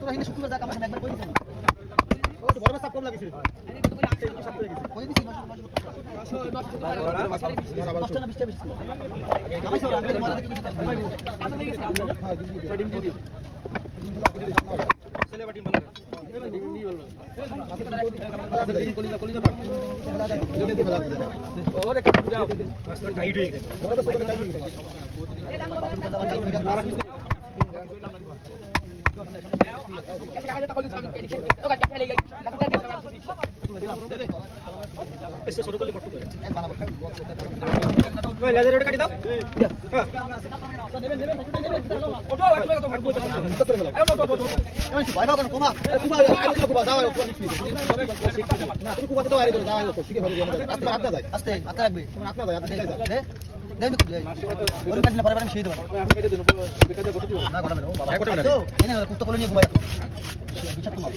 তোরা হিন্দু শুক্রবার যা কামাই একবার কই দিছিস ও তো বড় সাপ কম লাগিছে কই দিছিস নষ্ট না 20 টা কামাই সর আগে মজা দেখি ছেলে বাটি ভালো ওরে কাট যাও টাইট হয়ে গেছে ওরে তো টাইট হয়ে গেছে এসে ছোট করে কত করে ওই লেজার ওটা কাটি দাও নেবেন ওটো একলা তো ভাগবো ভাই বাবা কোমা কুবা কুবা দাও না তুমি কুবা তো আরে দাও তো শিখে ভালো আস্তে আস্তে যায় আস্তে আস্তে রাখবে তুমি আস্তে যায় আস্তে যায় দেন তো ওর কাছে না পরে আমি সেই দেব না গড়া মেরো বাবা কত করে এনে কুত্তা কোলে নিয়ে ঘুমায় বিচার তোমার